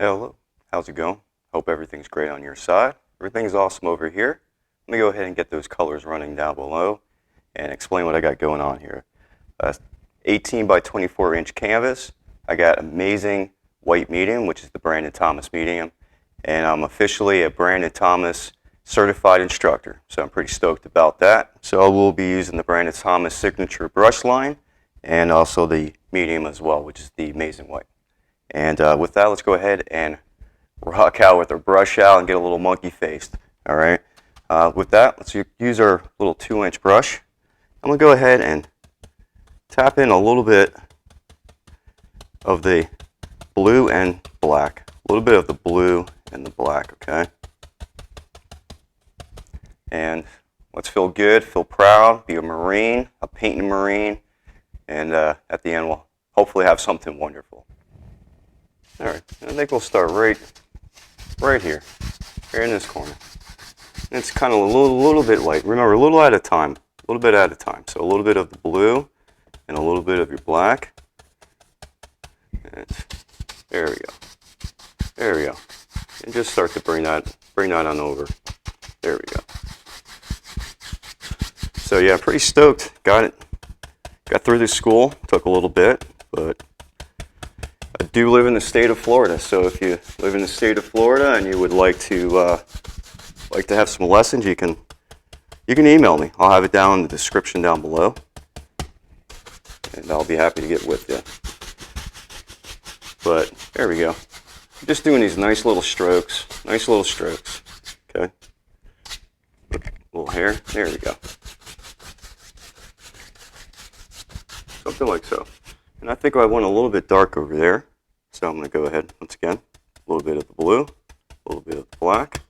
Hello, how's it going? Hope everything's great on your side. Everything's awesome over here. Let me go ahead and get those colors running down below and explain what I got going on here. 18 by 24 inch canvas. I got amazing white medium, which is the Brandon Thomas medium, and I'm officially a Brandon Thomas certified instructor, so I'm pretty stoked about that. So I will be using the Brandon Thomas signature brush line and also the medium as well, which is the amazing white. And with that, let's go ahead and rock out with our brush out and get a little monkey faced. All right. With that, let's use our little 2-inch brush. I'm going to go ahead and tap in a little bit of the blue and black. A little bit of the blue and the black, okay? And let's feel good, feel proud, be a Marine, a painting Marine, and at the end we'll hopefully have something wonderful. All right, I think we'll start right here, right in this corner. And it's kind of a little bit light. Remember, a little at a time, a little bit at a time. So a little bit of the blue and a little bit of your black. And there we go. There we go. And just start to bring that on over. There we go. So yeah, pretty stoked. Got it. Got through this school. Took a little bit, but I do live in the state of Florida, so if you live in the state of Florida and you would like to have some lessons, you can email me. I'll have it down in the description down below, and I'll be happy to get with you. But there we go. I'm just doing these nice little strokes, okay? Little hair, there we go. Something like so. And I think I went a little bit dark over there. So I'm going to go ahead, once again, a little bit of the blue, a little bit of the black.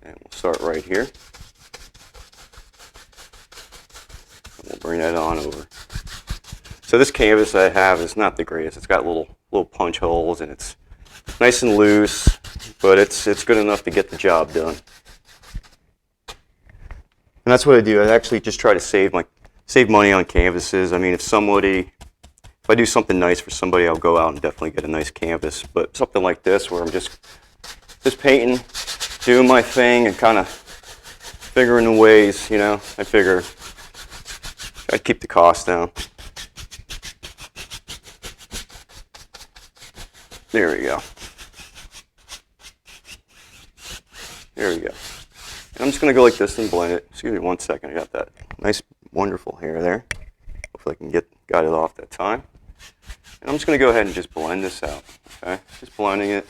And we'll start right here. And we'll bring that on over. So this canvas I have is not the greatest. It's got little punch holes and it's nice and loose, but it's good enough to get the job done. And that's what I do. I actually just try to save money on canvases. I mean, if I do something nice for somebody, I'll go out and definitely get a nice canvas. But something like this, where I'm just painting, doing my thing, and kind of figuring the ways, you know, I figure I'd keep the cost down. There we go. There we go. And I'm just going to go like this and blend it. Excuse me 1 second. I got that nice, wonderful hair there. Hopefully I got it off that time. And I'm just going to go ahead and just blend this out, okay? Just blending it.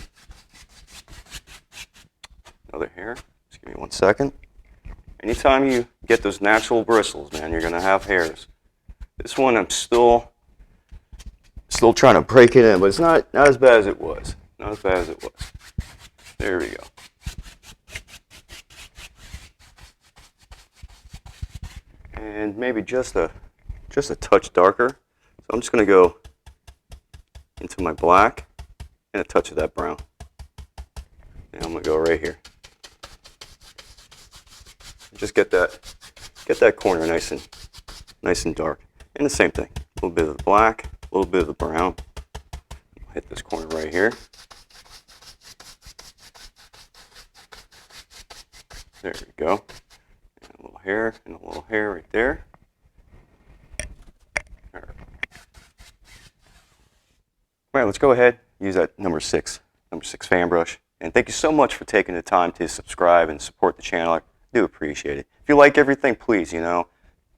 Another hair. Just give me 1 second. Anytime you get those natural bristles, man, you're going to have hairs. This one I'm still trying to break it in, but it's not as bad as it was. Not as bad as it was. There we go. And maybe just a touch darker. So I'm just going to go into my black and a touch of that brown. And I'm going to go right here. Just get that corner nice and dark. And the same thing. A little bit of the black, a little bit of the brown. Hit this corner right here. There we go. And a little hair and a little hair right there. All right, let's go ahead, use that number six fan brush. And thank you so much for taking the time to subscribe and support the channel. I do appreciate it. If you like everything, please,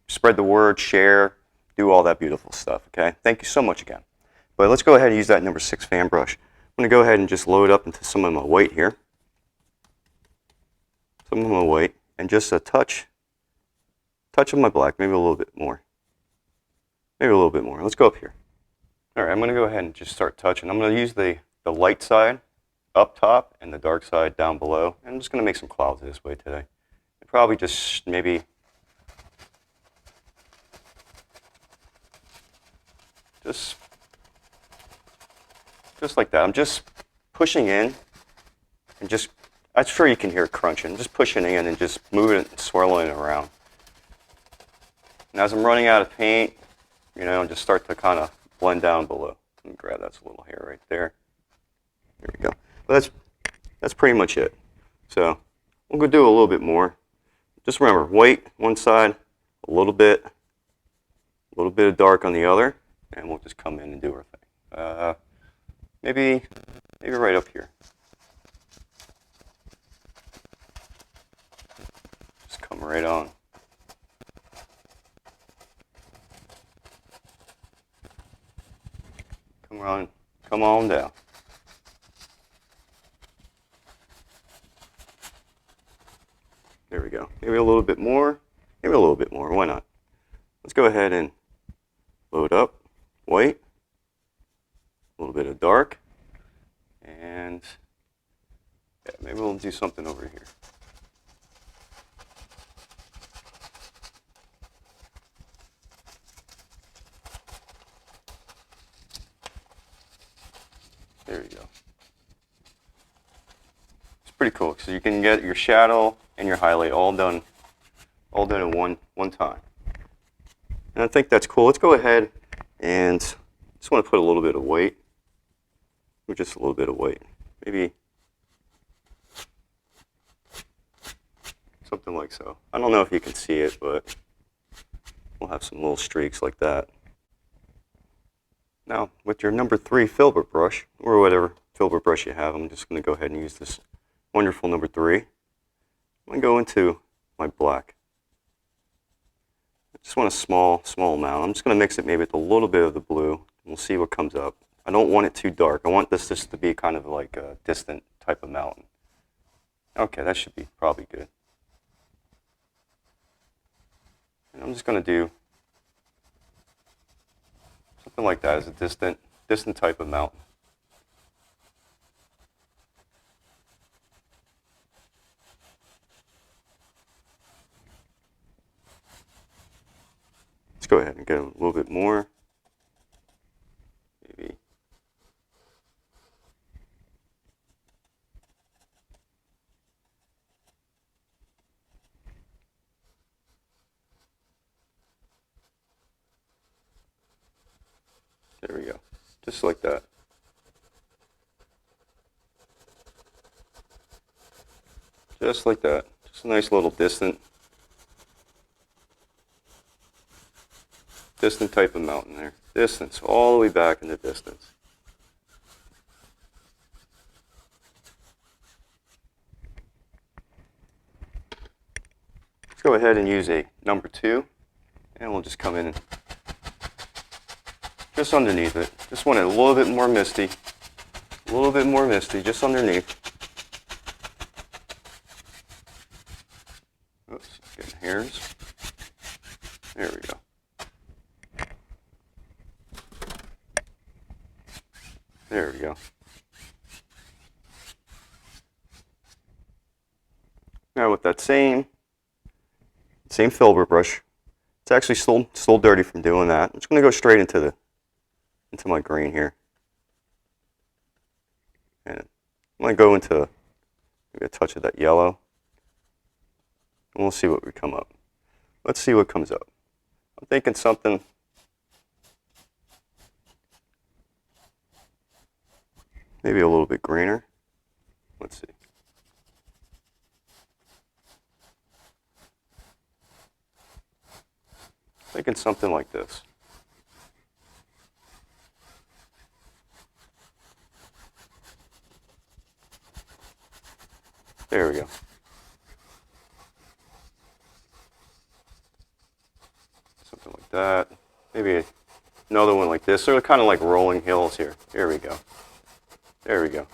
spread the word, share, do all that beautiful stuff, okay? Thank you so much again. But let's go ahead and use that number 6 fan brush. I'm going to go ahead and just load up into some of my white here. Some of my white, and just a touch of my black, maybe a little bit more. Maybe a little bit more. Let's go up here. All right, I'm going to go ahead and just start touching. I'm going to use the light side up top and the dark side down below. And I'm just going to make some clouds this way today. And probably just maybe just like that. I'm just pushing in and just, I'm sure you can hear it crunching. Just pushing in and just moving it and swirling it around. And as I'm running out of paint, just start to kind of blend down below. Let me grab that little hair right there. But that's pretty much it. So we'll go do a little bit more. Just remember, white one side, a little bit of dark on the other, and we'll just come in and do our thing. Maybe right up here. Just come right on. Come on down. There we go. Maybe a little bit more. Maybe a little bit more. Why not? Let's go ahead and load up white, a little bit of dark, and yeah, maybe we'll do something over here. There you go. It's pretty cool because you can get your shadow and your highlight all done in one time. And I think that's cool. Let's go ahead and just want to put a little bit of white, or just a little bit of white, maybe something like so. I don't know if you can see it, but we'll have some little streaks like that. Now, with your number 3 filbert brush, or whatever filbert brush you have, I'm just going to go ahead and use this wonderful number 3. I'm going to go into my black. I just want a small amount. I'm just going to mix it maybe with a little bit of the blue, and we'll see what comes up. I don't want it too dark. I want this just to be kind of like a distant type of mountain. Okay, that should be probably good. And I'm just going to do something like that as a distant type of mountain. Let's go ahead and get a little bit more. Maybe. There we go. Just like that. Just like that. Just a nice little distant type of mountain there. Distance, all the way back in the distance. Let's go ahead and use a number 2, and we'll just come in and just underneath it. Just want it a little bit more misty. A little bit more misty, just underneath. Oops, getting hairs. There we go. There we go. Now with that same filbert brush, it's actually still dirty from doing that. I'm just going to go straight into my green here. And I'm going to go into maybe a touch of that yellow. And we'll see what we come up. Let's see what comes up. I'm thinking something maybe a little bit greener. Let's see. Thinking something like this. There we go. Something like that. Maybe another one like this. They're kind of like rolling hills here. Here we go. There we go.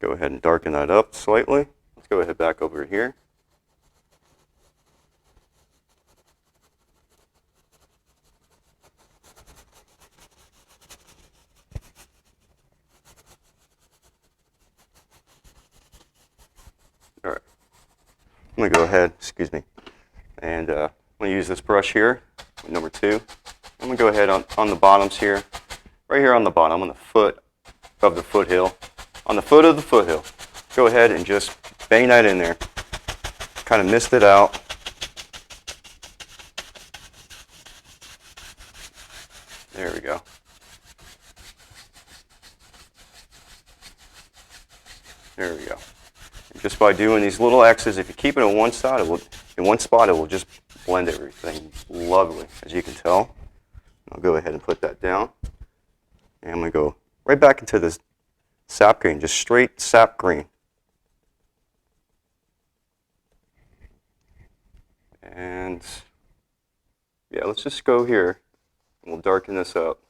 Go ahead and darken that up slightly. Let's go ahead back over here. All right. I'm going to go ahead, excuse me, and I'm going to use this brush here, number 2. I'm going to go ahead on the bottoms here, right here on the bottom, on the foot of the foothill, on the foot of the foothill. Go ahead and just bang that in there. Kind of mist it out. There we go. There we go. And just by doing these little X's, if you keep it on one side, in one spot, it will just blend everything lovely, as you can tell. I'll go ahead and put that down. And I'm going to go right back into this sap green, just straight sap green. And yeah, let's just go here and we'll darken this up.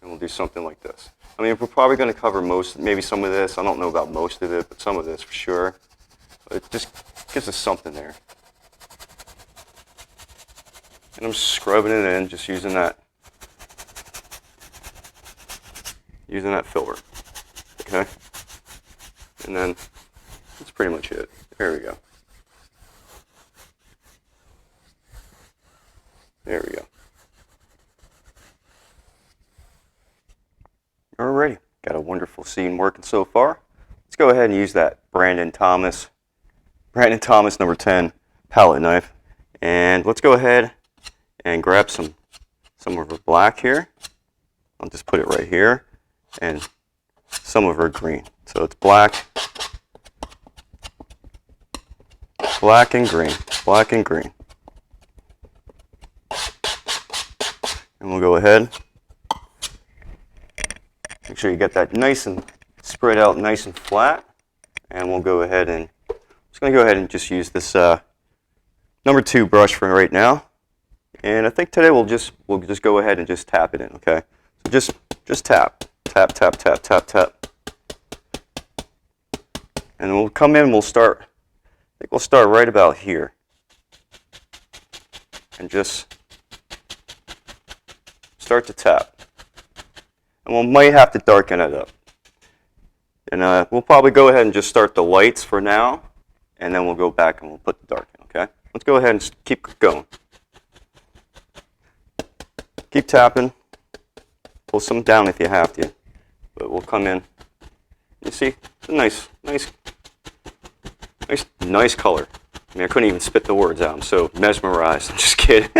And we'll do something like this. I mean, we're probably going to cover maybe some of this. I don't know about most of it, but some of this for sure. But it just gives us something there. And I'm scrubbing it in, just using that filler. Okay? And then that's pretty much it. There we go. There we go. Alrighty, got a wonderful scene working so far. Let's go ahead and use that Brandon Thomas number 10 palette knife. And let's go ahead and grab some of her black here. I'll just put it right here. And some of her green. So it's black, black and green, black and green. And we'll go ahead. Make sure you get that nice and spread out nice and flat. And we'll go ahead and, I'm just going to go ahead and just use this number 2 brush for right now. And I think today we'll just go ahead and just tap it in, okay? So just tap. Tap, tap, tap, tap, tap. And we'll come in, we'll start, I think we'll start right about here. And just start to tap. And we might have to darken it up. And we'll probably go ahead and just start the lights for now. And then we'll go back and we'll put the dark in, okay? Let's go ahead and keep going. Keep tapping. Pull some down if you have to. But we'll come in. You see, it's a nice color. I mean, I couldn't even spit the words out. I'm so mesmerized. I'm just kidding.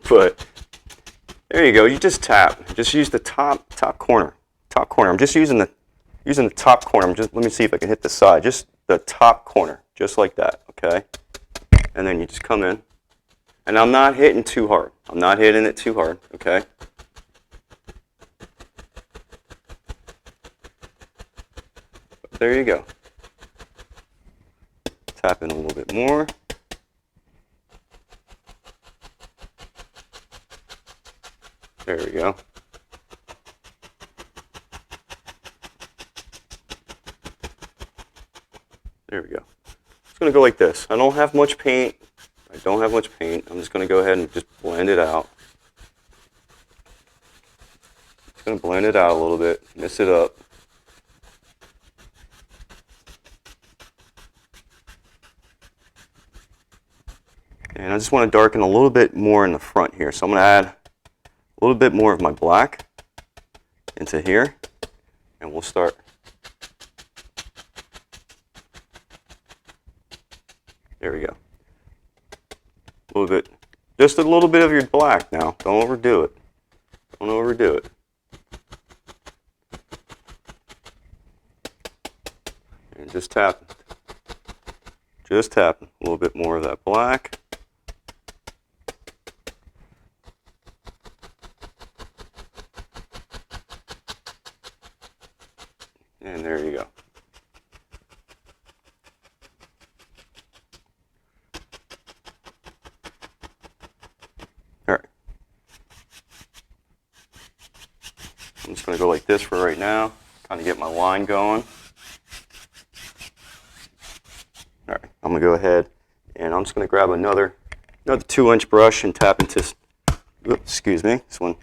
But there you go. You just tap. Just use the top corner. Top corner. I'm just using the top corner. Let me see if I can hit the side. Just the top corner, just like that. Okay. And then you just come in. And I'm not hitting too hard. I'm not hitting it too hard. Okay. There you go. Tap in a little bit more. There we go. There we go. It's going to go like this. I don't have much paint. I'm just going to go ahead and just blend it out. Just going to blend it out a little bit, mix it up. And I just want to darken a little bit more in the front here. So I'm going to add a little bit more of my black into here. And we'll start. There we go. A little bit. Just a little bit of your black now. Don't overdo it. Don't overdo it. And just tapping. Just tapping. A little bit more of that black. And there you go. All right. I'm just going to go like this for right now, kind of get my line going. All right, I'm going to go ahead and I'm just going to grab another 2-inch brush and tap into, oops, excuse me, this one,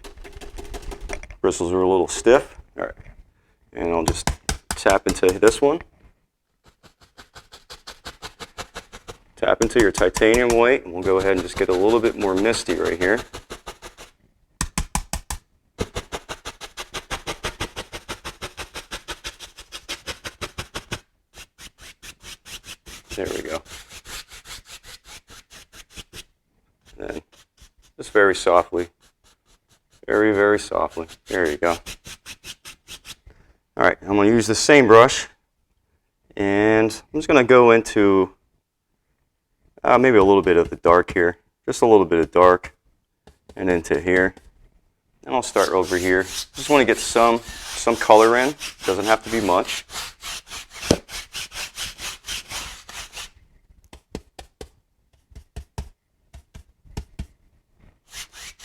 bristles are a little stiff. All right, and I'll just tap into this one. Tap into your titanium white, and we'll go ahead and just get a little bit more misty right here. There we go. And then just very softly, very softly. There you go. All right, I'm going to use the same brush, And I'm just going to go into maybe a little bit of the dark here, just a little bit of dark, and into here. And I'll start over here. Just want to get some color in. Doesn't have to be much.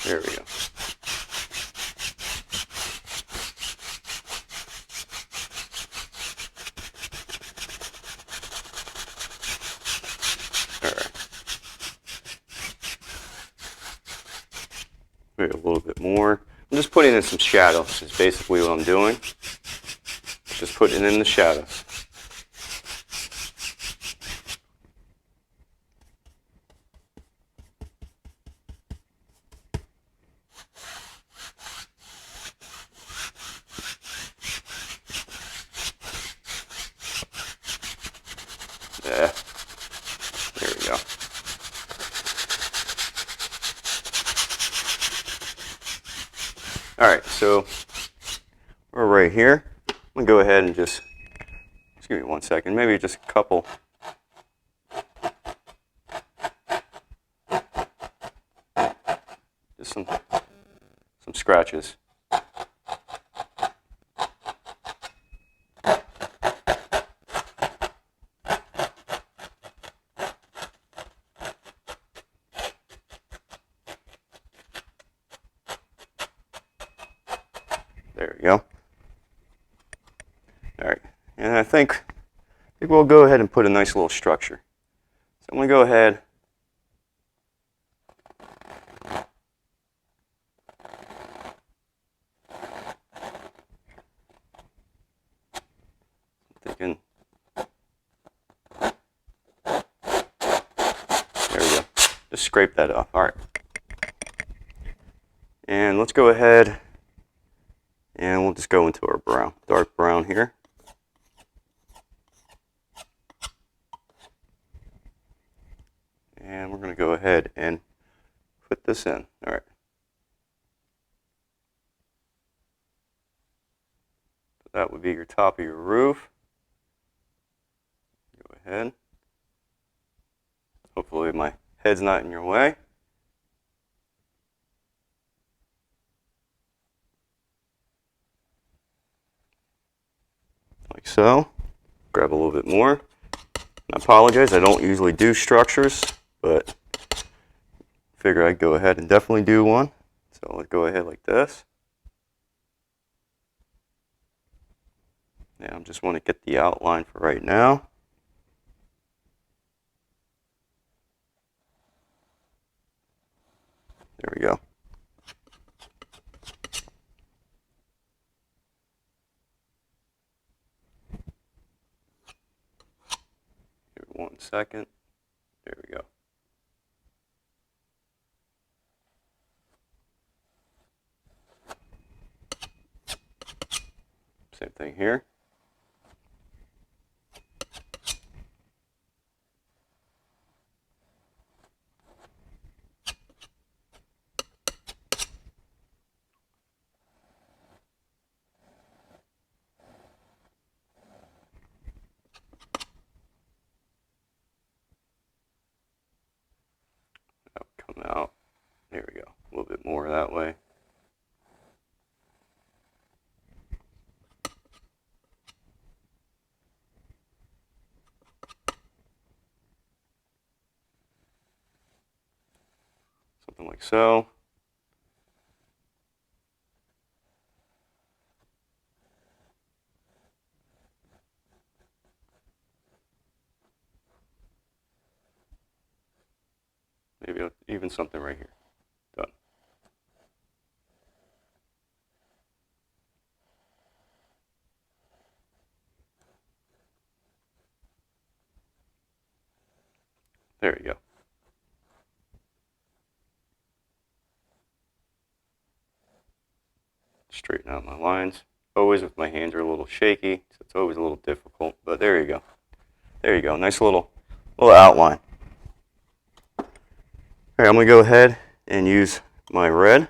There we go. Maybe a little bit more. I'm just putting in some shadows is basically what I'm doing. Just putting in the shadows. Yeah. There we go. Alright, so we're right here. I'm going to go ahead and just give me 1 second, maybe just a couple. Just some scratches. There we go. All right, and I think we'll go ahead and put a nice little structure. So I'm going to go ahead. Thinking. There we go. Just scrape that off. All right. And let's go ahead and we'll just go into our brown, dark brown here. And we're going to go ahead and put this in. All right. So that would be your top of your roof. Go ahead. Hopefully my head's not in your way. Like so. Grab a little bit more. I apologize, I don't usually do structures, but figure I'd go ahead and definitely do one. So let's go ahead like this. Yeah, I just want to get the outline for right now. There we go. Give it 1 second. There we go. Same thing here. Come out. There we go. A little bit more that way. Something like so. Maybe even something right here. Done. There you go. Straighten out my lines. Always with my hands are a little shaky, so it's always a little difficult, but there you go. There you go. Nice little outline. All right, I'm going to go ahead and use my red.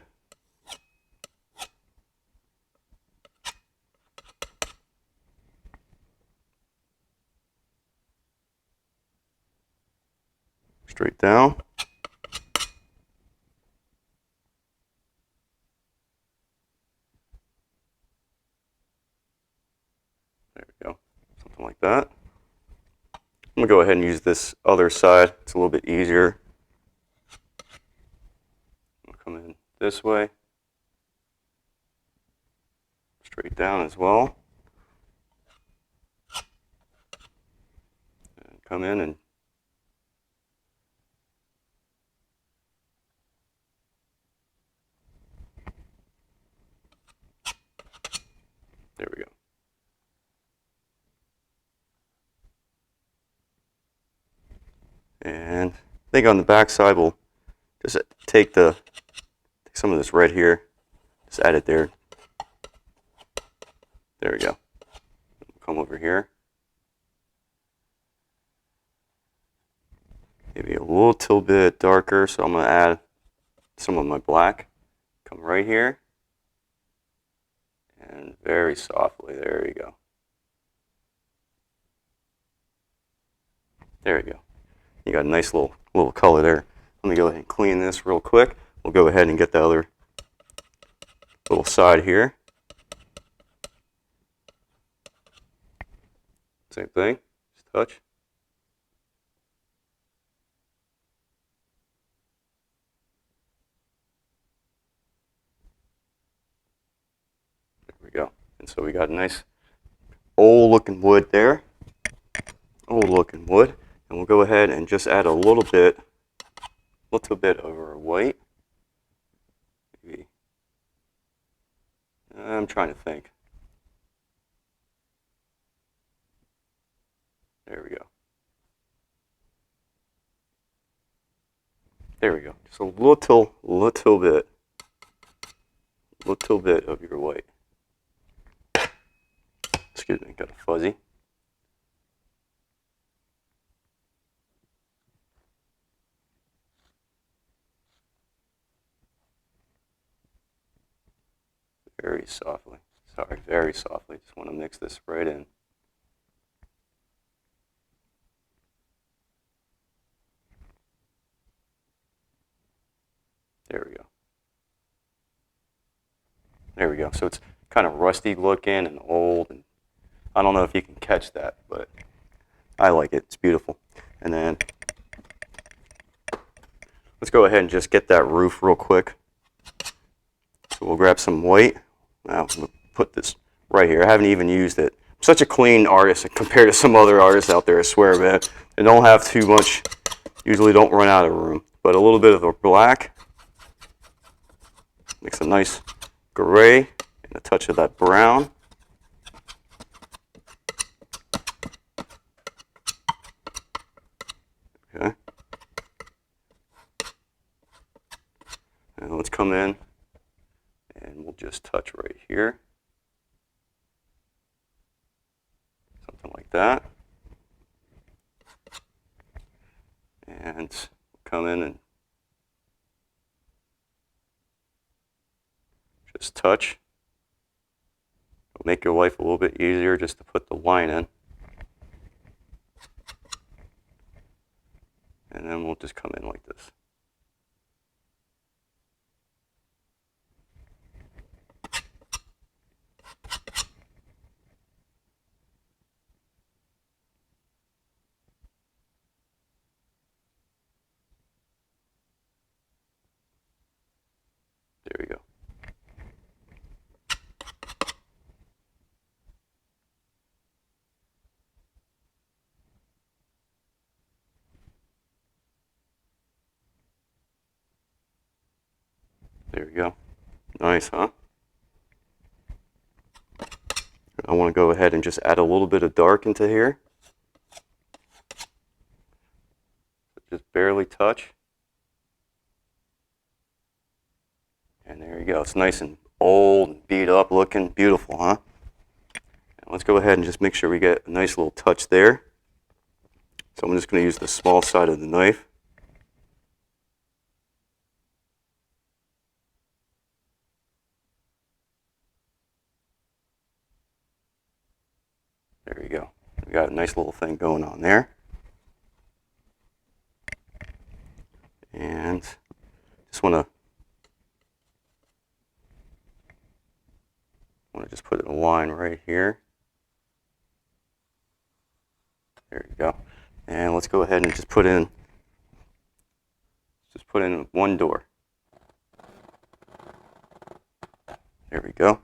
straight down. There we go, something like that. I'm going to go ahead and use this other side. It's a little bit easier. I'll come in this way. Straight down as well. And come in and there we go. And I think on the back side we'll just take some of this red here, just add it there. There we go. Come over here. Maybe a little bit darker, so I'm going to add some of my black. Come right here. And very softly, there you go. There you go. You got a nice little color there. Let me go ahead and clean this real quick. We'll go ahead and get the other little side here. Same thing, just touch. There we go. And so we got a nice old looking wood there. Old looking wood. And we'll go ahead and just add a little bit of our white. Maybe. I'm trying to think. There we go. There we go. Just a little bit of your white. Excuse me, got a fuzzy. Very softly. Sorry, very softly. Just want to mix this right in. There we go. There we go. So it's kind of rusty looking and old, and I don't know if you can catch that, but I like it. It's beautiful. And then let's go ahead and just get that roof real quick. So we'll grab some white. Now we'll put this right here. I haven't even used it. I'm such a clean artist compared to some other artists out there, I swear, man. They don't have too much, usually don't run out of room. But a little bit of a black makes a nice gray and a touch of that brown. Okay. And let's come in and we'll just touch right here. Something like that. And come in and just touch. It'll make your life a little bit easier just to put the line in. And then we'll just come in like this. There we go. There we go. Nice, huh? I want to go ahead and just add a little bit of dark into here. Just barely touch. And there you go. It's nice and old and beat up looking. Beautiful, huh? And let's go ahead and just make sure we get a nice little touch there. So I'm just going to use the small side of the knife. There you go. We got a nice little thing going on there. And just want to just put a line right here. There you go. And let's go ahead and just put in one door. There we go.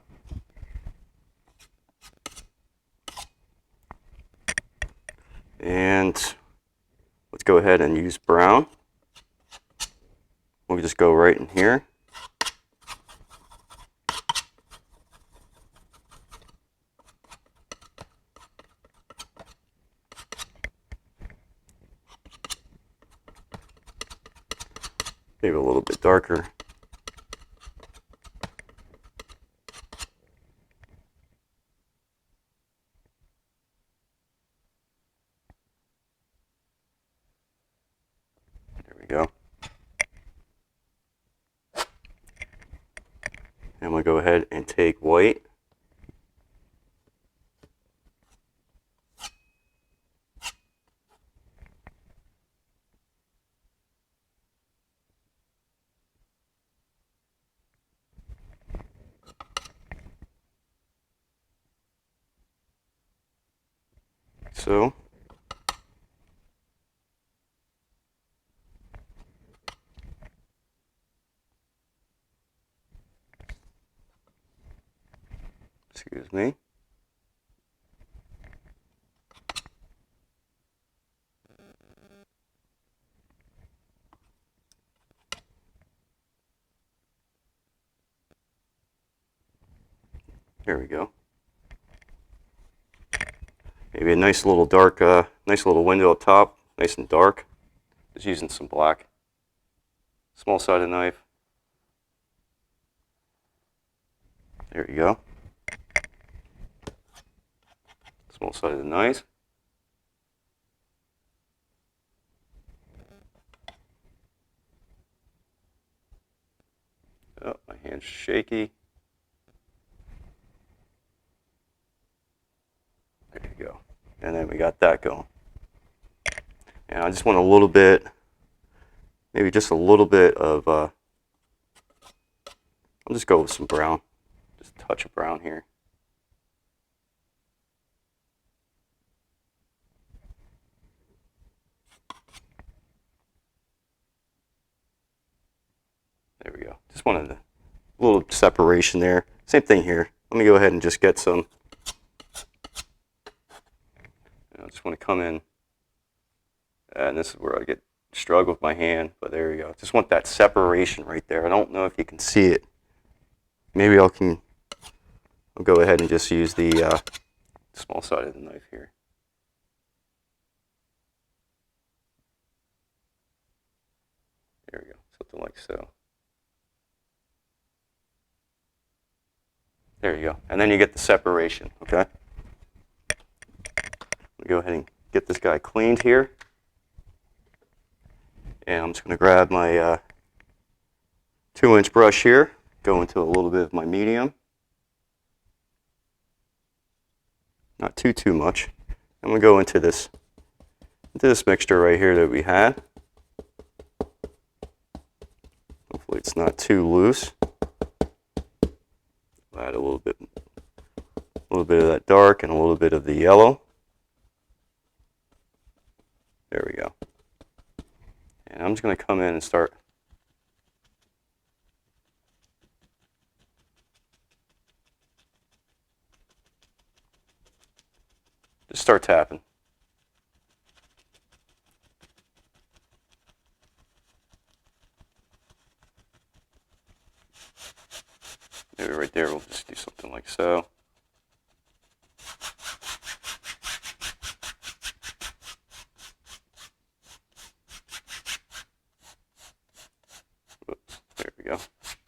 And let's go ahead and use brown. We'll just go right in here. Maybe a little bit darker. There we go. And we'll go ahead and take white. So, excuse me. There we go. Maybe a nice little dark, nice little window up top, nice and dark. Just using some black. Small sided knife. There you go. Small sided knife. Oh, my hand's shaky. There you go. And then we got that going. And I just want a little bit, maybe just a little bit of, I'll just go with some brown. Just a touch of brown here. There we go. Just wanted a little separation there. Same thing here. Let me go ahead and just get some. I just want to come in, and this is where I struggle with my hand, but there you go. Just want that separation right there. I don't know if you can see it. Maybe I'll go ahead and just use the small side of the knife here. There we go, something like so. There you go, and then you get the separation, okay? Go ahead and get this guy cleaned here. And I'm just going to grab my 2-inch brush here, go into a little bit of my medium. Not too much. I'm going to go into this mixture right here that we had. Hopefully it's not too loose. Add a little bit of that dark and a little bit of the yellow. There we go. And I'm just going to come in and start tapping. Maybe right there we'll just do something like so.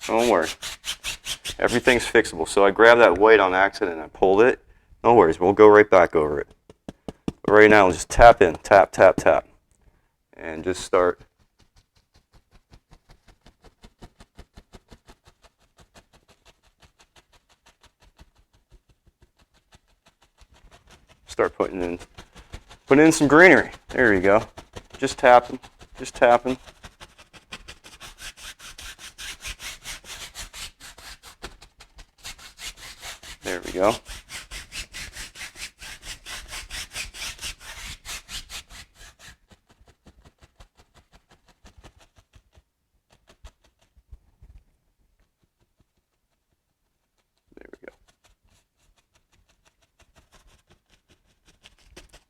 Don't worry. Everything's fixable. So I grabbed that white on accident and I pulled it. No worries. We'll go right back over it. But right now, just tap in. Tap, tap, tap. And just start. Start putting in some greenery. There you go. Just tapping. Just tapping. There we go.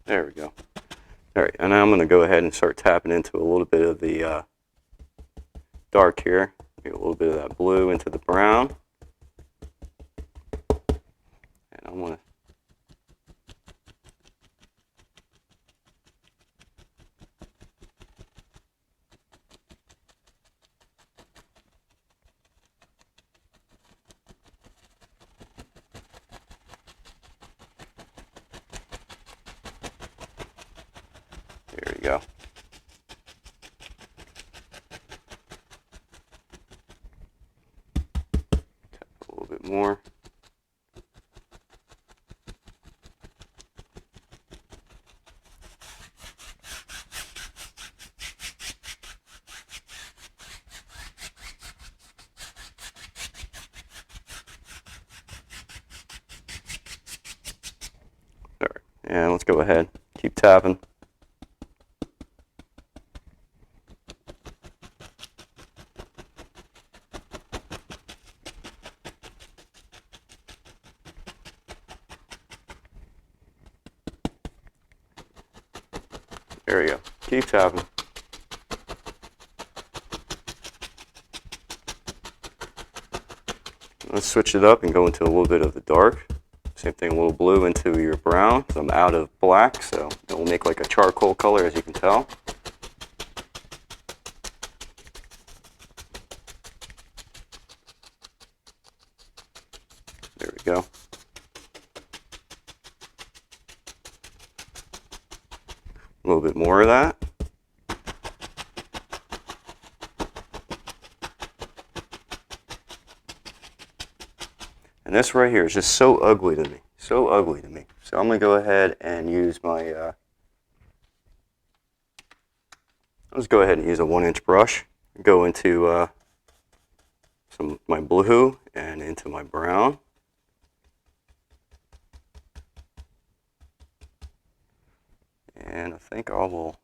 There we go. All right, and now I'm going to go ahead and start tapping into a little bit of the dark here. Maybe a little bit of that blue into the brown. And I'm going to there we go. Tap a little bit more. All right, and let's go ahead, keep tapping. There we go. Keep tapping. Let's switch it up and go into a little bit of the dark. Same thing, a little blue into your brown. So I'm out of black, so it will make like a charcoal color, as you can tell. There we go. A little bit more of that. And this right here is just so ugly to me. So ugly to me. So I'm going to go ahead and use my, let's go ahead and use a 1-inch brush. Go into my blue and into my brown. And I think I will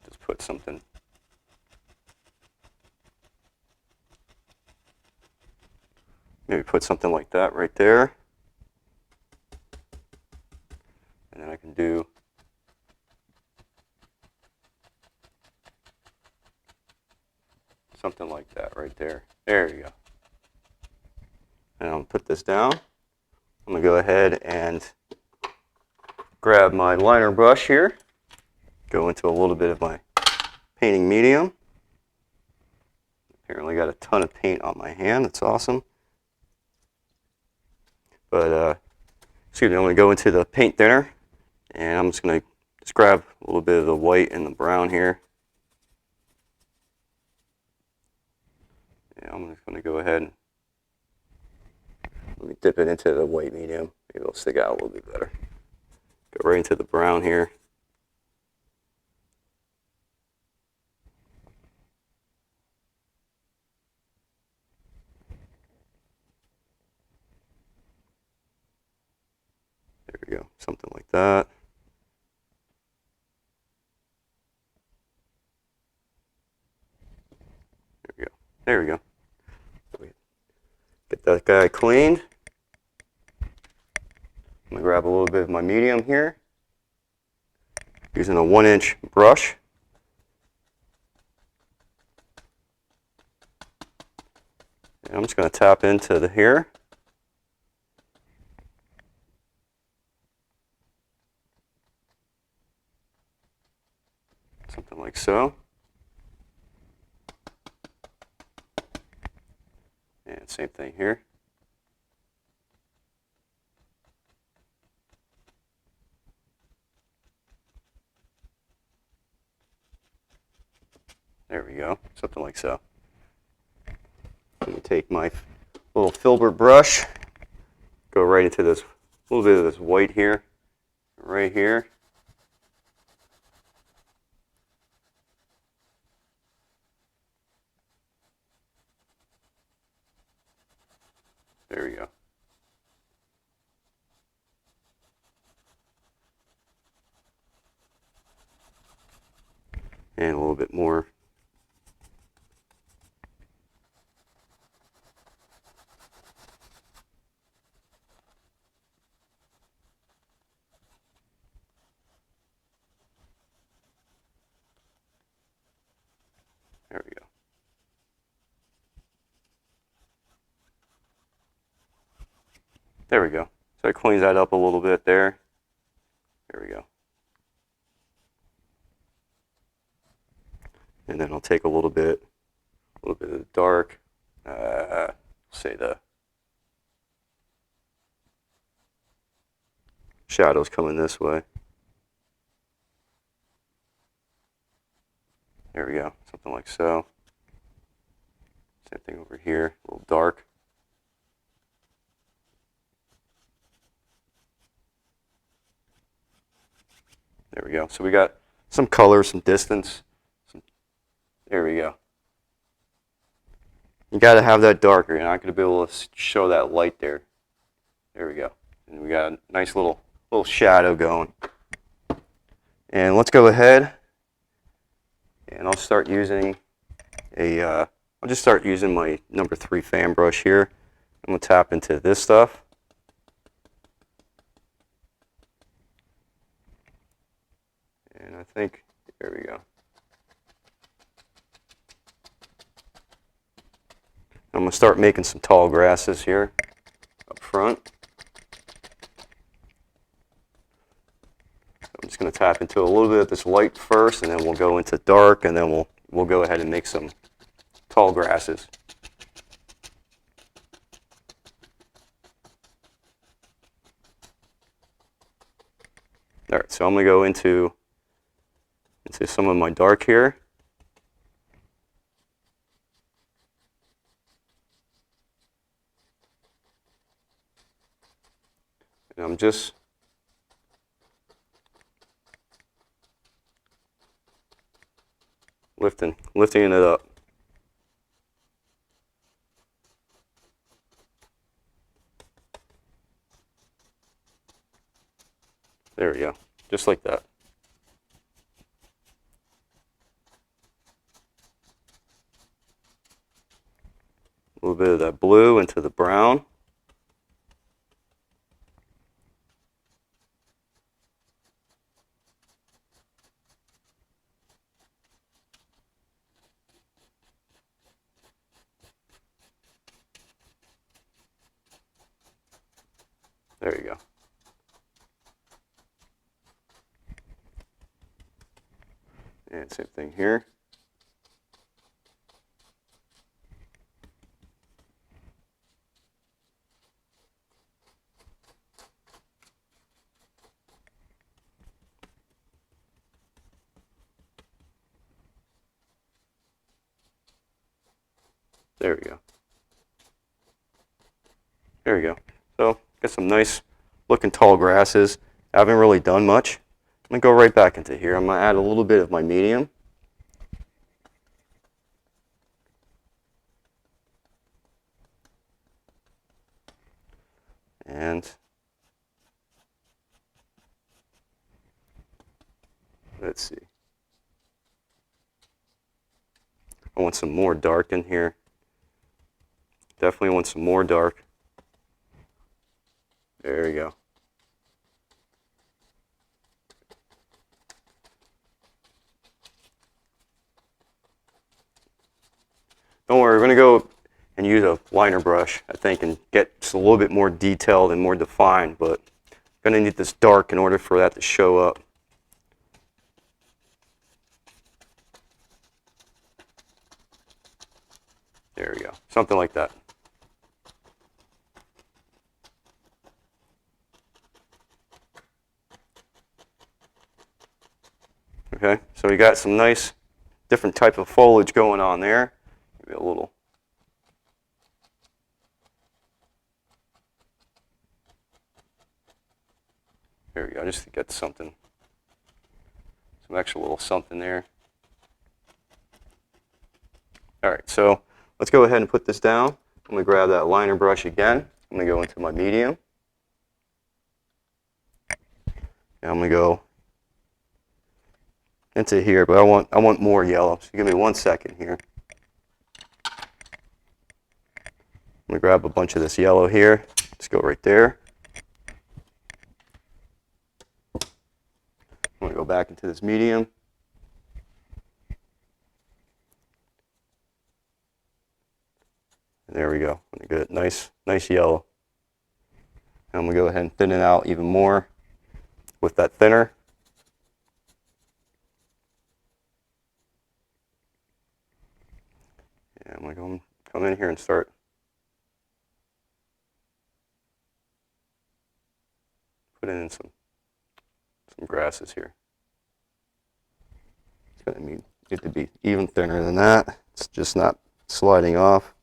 just put something. Maybe put something like that right there. And then I can do something like that right there. There you go. And I'll put this down. I'm going to go ahead and grab my liner brush here. Go into a little bit of my painting medium. Apparently got a ton of paint on my hand. That's awesome. But, excuse me, I'm going to go into the paint thinner. And I'm just going to grab a little bit of the white and the brown here. And I'm just going to go ahead and let me dip it into the white medium. Maybe it'll stick out a little bit better. Go right into the brown here. There we go, something like that. There we go. There we go. Get that guy cleaned. I'm going to grab a little bit of my medium here, using a 1-inch brush. And I'm just going to tap into the here. Something like so. And same thing here. There we go, something like so. Let me take my little filbert brush, go right into this little bit of this white here, right here. There we go. And a little bit more. There we go. There we go. So it cleans that up a little bit there. There we go. And then I'll take a little bit of the dark, say the shadows coming this way. There we go, something like so. Same thing over here, a little dark. There we go. So we got some color, some distance. There we go. You got to have that darker. You're not going to be able to show that light there. There we go. And we got a nice little shadow going. And let's go ahead and I'll start using I'll just start using my number 3 fan brush here. I'm going to tap into this stuff. And I think, there we go. I'm going to start making some tall grasses here up front. I'm just going to tap into a little bit of this light first, and then we'll go into dark, and then we'll go ahead and make some tall grasses. All right, so I'm going to go into some of my dark here. And I'm just lifting it up. There we go, just like that. A little bit of that blue into the brown. There you go. And same thing here. There we go. There we go. So, got some nice looking tall grasses. I haven't really done much. I'm going to go right back into here. I'm going to add a little bit of my medium. And let's see. I want some more dark in here. Definitely want some more dark. There you go. Don't worry, we're going to go and use a liner brush, I think, and get just a little bit more detailed and more defined, but I'm going to need this dark in order for that to show up. There we go, something like that. Okay, so we got some nice different type of foliage going on there. Maybe a little. There we go, just to get something, some extra little something there. All right, so let's go ahead and put this down. I'm going to grab that liner brush again. I'm going to go into my medium. And I'm going to go into here, but I want more yellow. So give me 1 second here. I'm going to grab a bunch of this yellow here. Let's go right there. I'm going to go back into this medium. And there we go. I'm going to get nice yellow. And I'm going to go ahead and thin it out even more with that thinner. And I'm going to come in here and start putting in some grasses here. It's going to need to be even thinner than that. It's just not sliding off.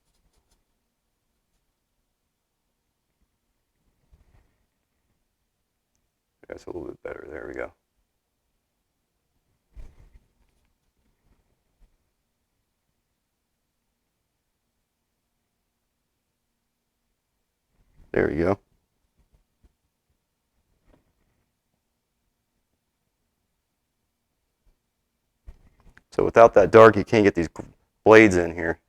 That's a little bit better. There we go. There we go. So without that dark, you can't get these blades in here.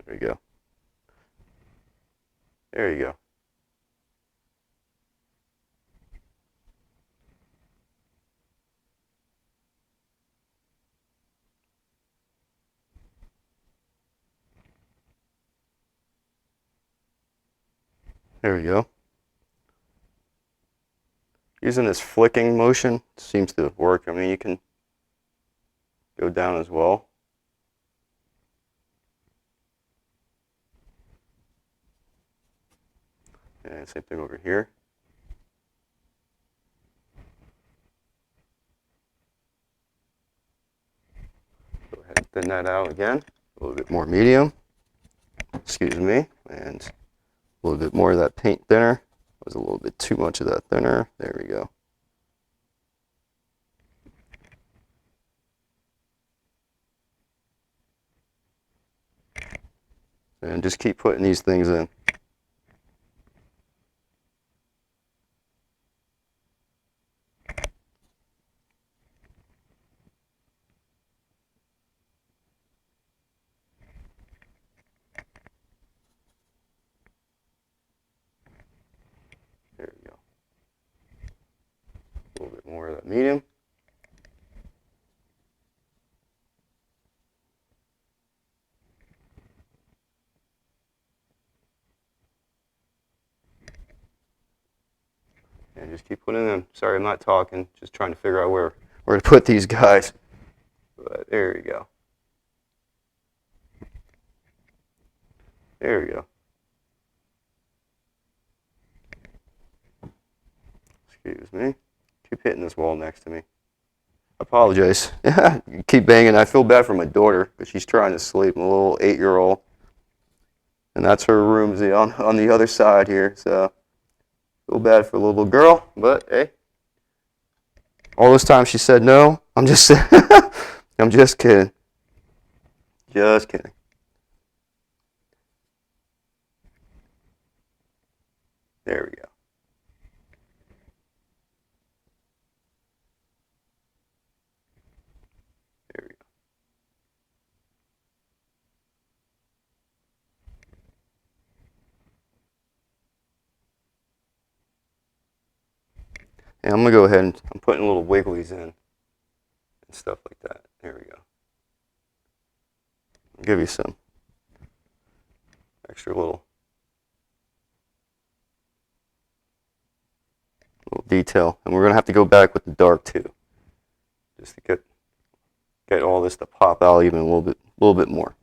There you go. There you go. There we go. Using this flicking motion seems to work. I mean, you can go down as well. And same thing over here. Go ahead and thin that out again. A little bit more medium. Excuse me. And a little bit more of that paint thinner. Was a little bit too much of that thinner. There we go. And just keep putting these things in. There we go. A little bit more of that medium. And just keep putting them. Sorry, I'm not talking. Just trying to figure out where to put these guys. But there you go. There we go. Excuse me. Keep hitting this wall next to me. I apologize. You keep banging. I feel bad for my daughter, but she's trying to sleep. I'm a little 8-year-old. And that's her room on the other side here. So feel bad for a little girl, but hey. All this time she said no. I'm just I'm just kidding. Just kidding. There we go. There we go. And I'm going to go ahead and I'm putting little wigglies in and stuff like that. There we go. I'll give you some extra little detail. And we're going to have to go back with the dark too, just to get all this to pop out even a little bit more.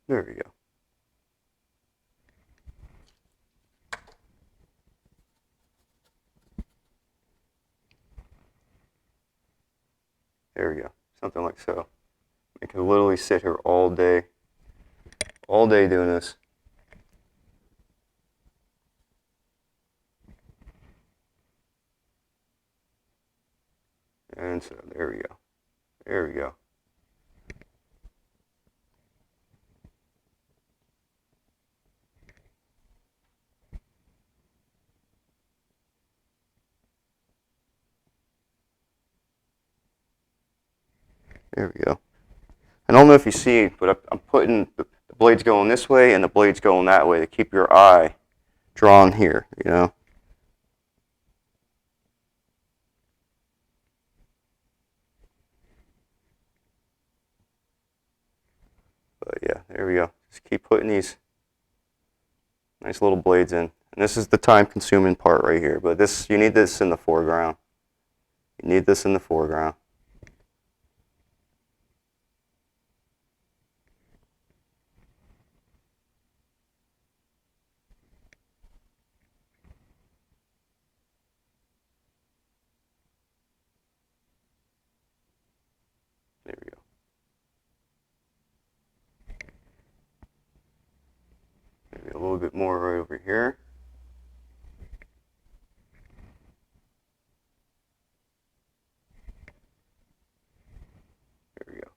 There we go. There we go. Something like so. I can literally sit here all day doing this. And so there we go. There we go. There we go. I don't know if you see, but I'm putting the blades going this way and the blades going that way to keep your eye drawn here, you know. But yeah, there we go. Just keep putting these nice little blades in. And this is the time-consuming part right here. But this, you need this in the foreground. You need this in the foreground. There we go. Maybe a little bit more right over here. There we go.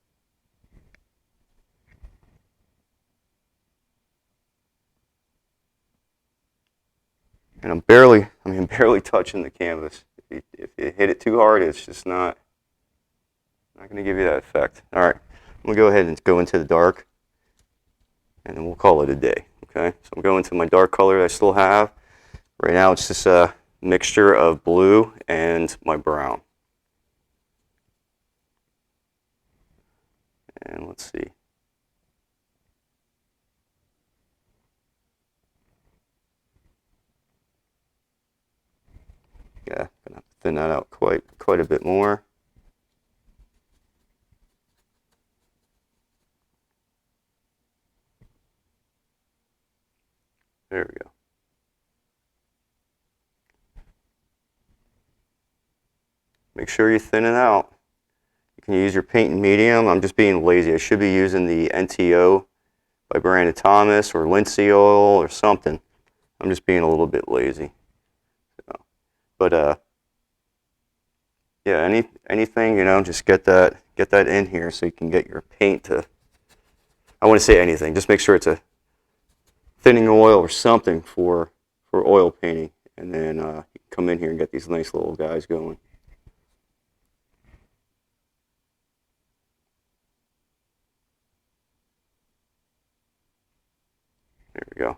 And I'm barely touching the canvas. If you hit it too hard, it's just not going to give you that effect. All right, I'm going to go ahead and go into the dark, and then we'll call it a day. Okay, so I'm going to my dark color that I still have. Right now it's just a mixture of blue and my brown. And let's see. Yeah, gonna have to thin that out quite a bit more. There we go. Make sure you thin it out. You can use your paint medium. I'm just being lazy. I should be using the NTO by Brandon Thomas or linseed oil or something. I'm just being a little bit lazy. So, but yeah, anything, you know, just get that in here so you can get your paint to. I want to say anything. Just make sure it's a thinning oil or something for oil painting, and then you can come in here and get these nice little guys going. There we go.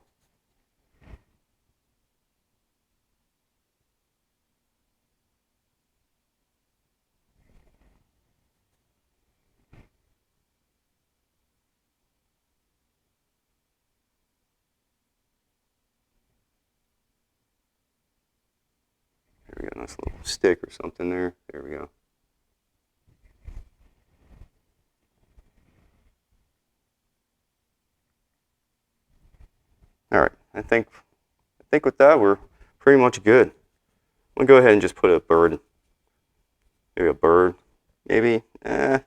There we go, nice little stick or something there. There we go. All right, I think with that we're pretty much good. I'm gonna go ahead and just put a bird, maybe a bird, maybe. Why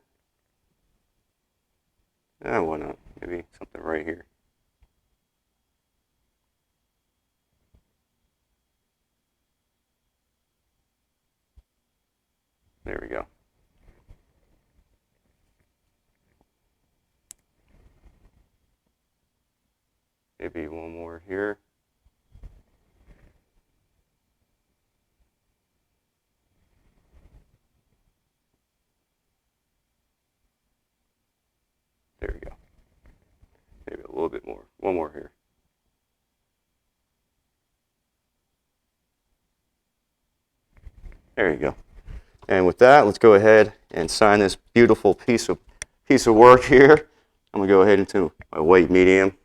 not? Maybe something right here. There we go. Maybe one more here. There we go. Maybe a little bit more. One more here. There you go. And with that, let's go ahead and sign this beautiful piece of work here. I'm gonna go ahead into my white medium.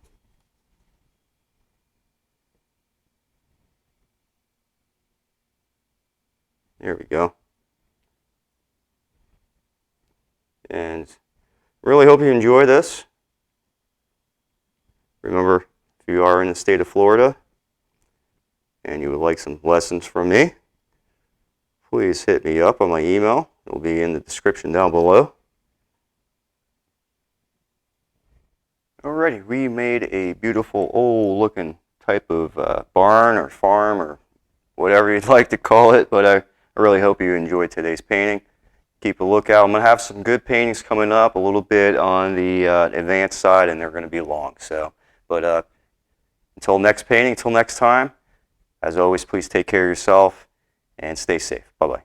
There we go. And really hope you enjoy this. Remember, if you are in the state of Florida and you would like some lessons from me, please hit me up on my email, It will be in the description down below. Alrighty, we made a beautiful old looking type of barn or farm or whatever you'd like to call it, but I really hope you enjoyed today's painting. Keep a lookout. I'm going to have some good paintings coming up a little bit on the advanced side, and they're going to be long. So, but until next painting, until next time, as always, please take care of yourself and stay safe. Bye-bye.